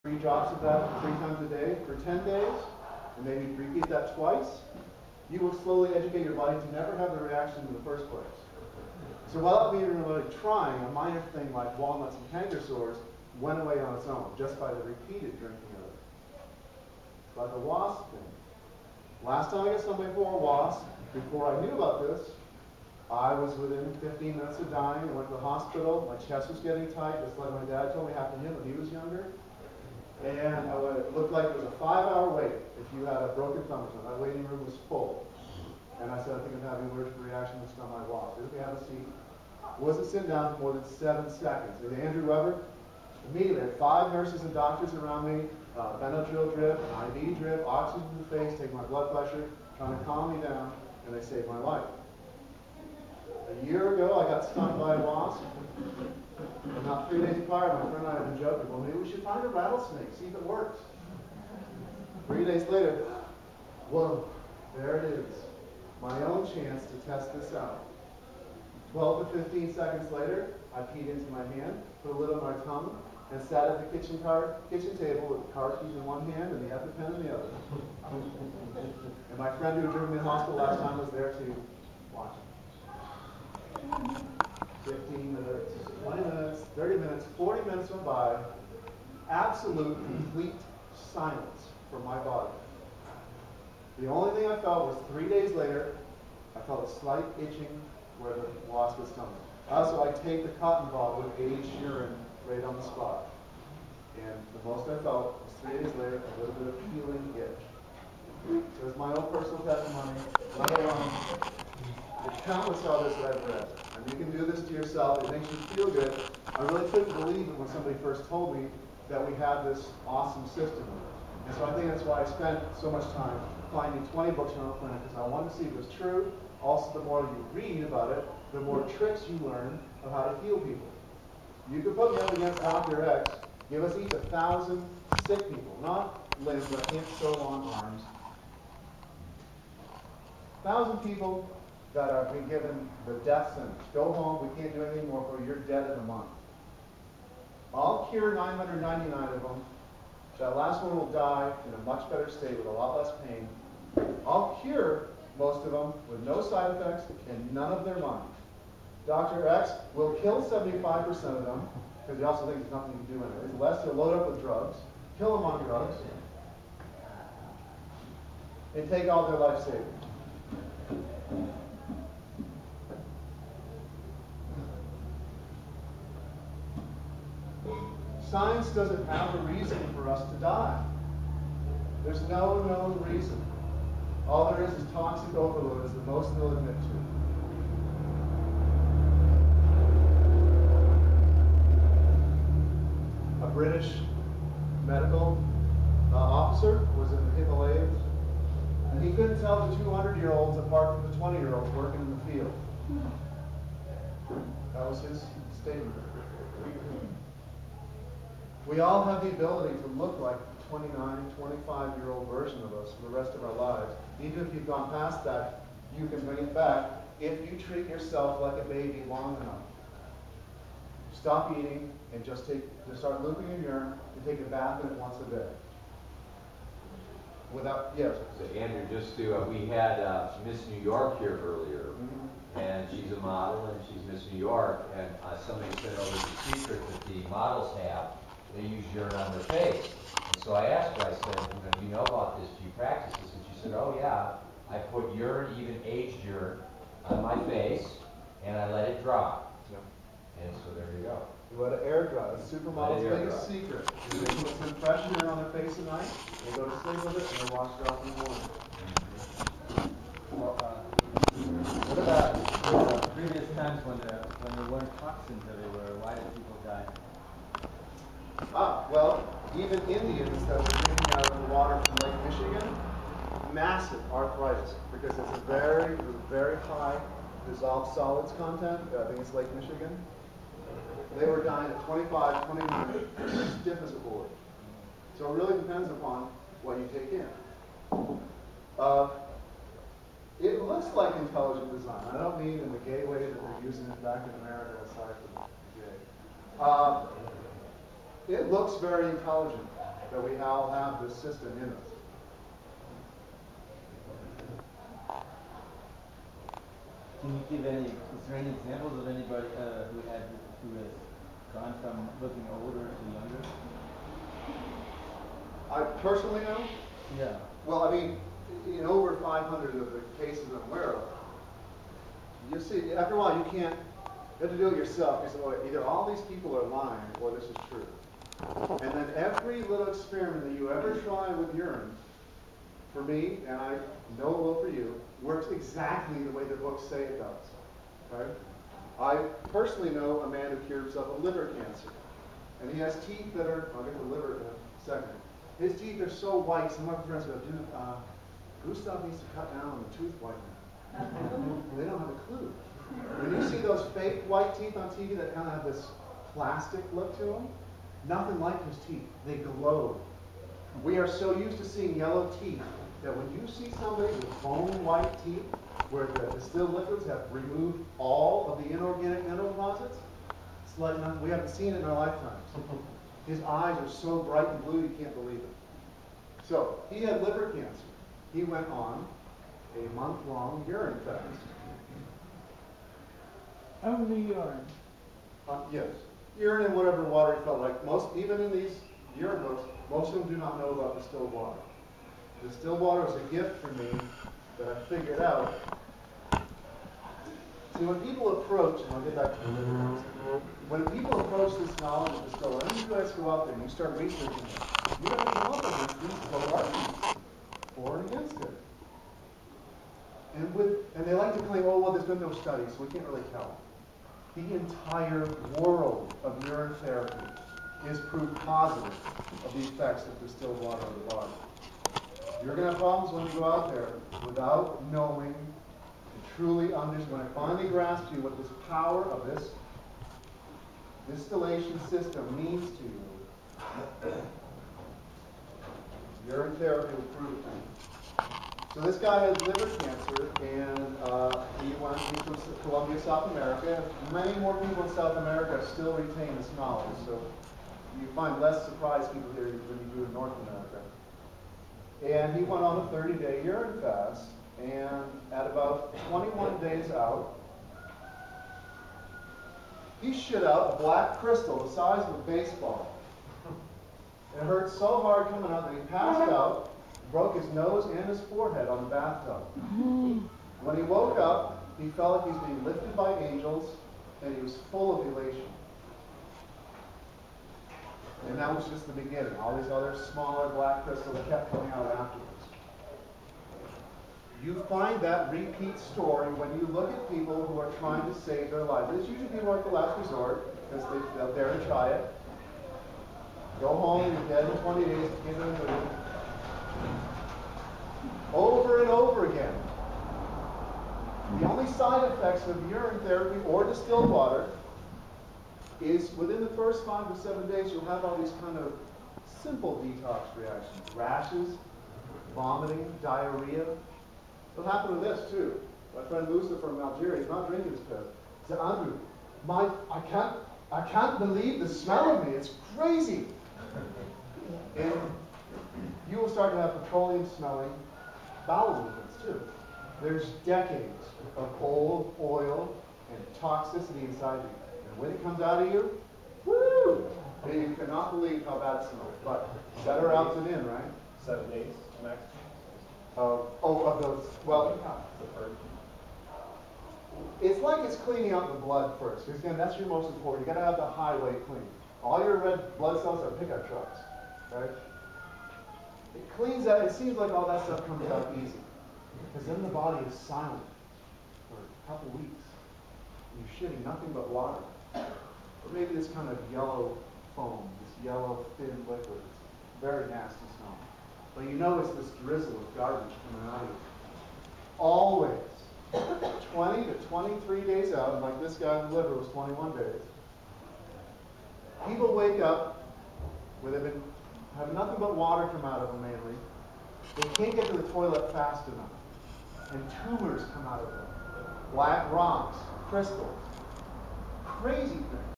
3 drops of that 3 times a day for 10 days, and maybe repeat that twice, you will slowly educate your body to never have the reaction in the first place. So without me even really trying, a minor thing like walnuts and canker sores went away on its own just by the repeated drinking of it. But the wasp thing. Last time I got stung by 4 wasps, before I knew about this, I was within 15 minutes of dying. I went to the hospital. My chest was getting tight, just like my dad told me happened to him when he was younger. And it looked like it was a 5-hour wait if you had a broken thumb or something. That waiting room was full. And I said, I think I'm having an allergic reaction to stung by wasp. Didn't we have a seat? Wasn't sitting down for more than 7 seconds. And Andrew Webber, immediately, I had 5 nurses and doctors around me, Benadryl drip, an IV drip, oxygen to the face, taking my blood pressure, trying to calm me down, and they saved my life. A year ago, I got stung by a wasp. And not 3 days prior, my friend and I had been joking, well, maybe we should find a rattlesnake, see if it works. 3 days later, whoa, there it is. My own chance to test this out. 12 to 15 seconds later, I peed into my hand, put a lid on my tongue, and sat at the kitchen table with the car keys in one hand and the EpiPen in the other. And my friend who had driven me to the hospital last time was there to watch it. 15 minutes, 20 minutes, 30 minutes, 40 minutes went by. Absolute, complete silence from my body. The only thing I felt was 3 days later, I felt a slight itching where the wasp was coming. Also, I taped a cotton ball with aged urine right on the spot. And the most I felt was 3 days later, a little bit of peeling itch. So it's my own personal testimony, let alone the countless others that I've read. And you can do this to yourself. It makes you feel good. I really couldn't believe it when somebody first told me that we had this awesome system. And so I think that's why I spent so much time finding 20 books on our clinic, because I wanted to see if it was true. Also, the more you read about it, the more tricks you learn of how to heal people. You could put me up against Dr. X, give us each 1,000 sick people, not limbs, but can't sew on arms. 1,000 people that are being given the death sentence. Go home, we can't do anything more for you, you're dead in a month. I'll cure 999 of them. That last one will die in a much better state with a lot less pain. I'll cure most of them with no side effects and none of their money. Dr. X will kill 75% of them, because he also thinks there's nothing to do anyways. The rest he'll load up with drugs, kill them on drugs, and take all their life savings. Science doesn't have a reason for us to die. There's no known reason. All there is toxic overload is the most they'll admit to. A British medical officer was in the Himalayas, and he couldn't tell the 200-year-olds apart from the 20-year-olds working in the field. That was his statement. We all have the ability to look like the 29, 25-year-old version of us for the rest of our lives. Even if you've gone past that, you can bring it back if you treat yourself like a baby long enough. Stop eating and just start looping your urine and take a bath in it once a day. Without, yes. So Andrew, just to, we had Miss New York here earlier, and she's a model and she's Miss New York, and somebody sent over the secret that the models have. They use urine on their face. And so I asked her, I said, do you know about this? Do you practice this? And she said, oh yeah, I put urine, even aged urine, on my face, and I let it dry. Yep. And so there you go. You let it air dry. The supermodel's biggest secret is they put some fresh urine on their face at night, they go to sleep with it, and they wash it off in the morning. Well, what about previous times when there weren't toxins everywhere? Why did people die? Well, even Indians that were drinking out of the water from Lake Michigan, massive arthritis, because it's a very high dissolved solids content. I think it's Lake Michigan. They were dying at 25, 29, stiff as a board. So it really depends upon what you take in. It looks like intelligent design. I don't mean in the gay way that they're using it back in America aside from gay. It looks very intelligent. that we all have this system in us. Can you give is there any examples of anybody who has gone from looking older to younger? I personally know. Yeah. Well, I mean, in over 500 of the cases I'm aware of, you see, after a while, you have to do it yourself. You say, well, either all these people are lying or this is true. And then every little experiment that you ever try with urine, for me, and I know it will for you, works exactly the way the books say it does. Right? I personally know a man who cured himself of liver cancer. And he has teeth that are, I'll get the liver in a second. His teeth are so white, some of my friends go, dude, Gustav needs to cut down on the tooth whitening. They don't have a clue. When you see those fake white teeth on TV that kind of have this plastic look to them, nothing like his teeth. They glow. We are so used to seeing yellow teeth that when you see somebody with bone white teeth, where the distilled liquids have removed all of the inorganic mineral deposits, it's like nothing. We haven't seen it in our lifetimes. His eyes are so bright and blue you can't believe it. So he had liver cancer. He went on a month-long urine fast. Only urine. Yes, urine and whatever water he felt like. Most, even in these urine books, most of them do not know about distilled water. Distilled water was a gift for me that I figured out. See, when people approach, and I'll get back to the liver cancer, when people approach this knowledge of distilled, and you guys go out there and you start researching it, you have to come up against these both arguments, for and against it. And they like to claim, oh, well, there's been no studies, so we can't really tell. The entire world of urine therapy is proof positive of the effects of distilled water on the body. You're going to have problems when you go out there without knowing and truly understanding. When I finally grasp you what this power of this distillation system means to you, urine therapy will prove it to you. So this guy has liver cancer, and he's from Colombia, South America. Many more people in South America still retain this knowledge, so you find less surprised people here than you do in North America. And he went on a 30-day urine fast, and at about 21 days out, he shit out a black crystal the size of a baseball. It hurt so hard coming out that he passed out, broke his nose and his forehead on the bathtub. When he woke up, he felt like he was being lifted by angels, and he was full of elation. And that was just the beginning. All these other smaller black crystals kept coming out afterwards. You find that repeat story when you look at people who are trying to save their lives. It's usually people at the last resort, because they'll dare to try it. Go home, you're dead in 20 days, get in the mood. Over and over again. The only side effects of urine therapy or distilled water is within the first 5 to 7 days, you'll have all these kind of simple detox reactions. Rashes, vomiting, diarrhea. It'll happen with this too. My friend Musa from Algeria, he's not drinking his piss. He said, Andrew, I can't believe the smell of me. It's crazy. And you will start to have petroleum smelling bowel movements too. There's decades of old oil and toxicity inside you. And when it comes out of you, woo! You cannot believe how bad it smells. But better out than in, right? 7 days max. Of those, well, it's like it's cleaning out the blood first. Because again, that's your most important. You got to have the highway clean. All your red blood cells are pickup trucks, right? It cleans out. It seems like all that stuff comes out easy, because then the body is silent for a couple weeks. You're shitting nothing but water, or maybe this kind of yellow foam, this yellow thin liquid. It's very nasty smell. But you know it's this drizzle of garbage coming out of you. Always 20 to 23 days out, and like this guy in the liver was 21 days. People wake up where they've been have nothing but water come out of them mainly. They can't get to the toilet fast enough. And tumors come out of them. Black rocks, crystals. Crazy things.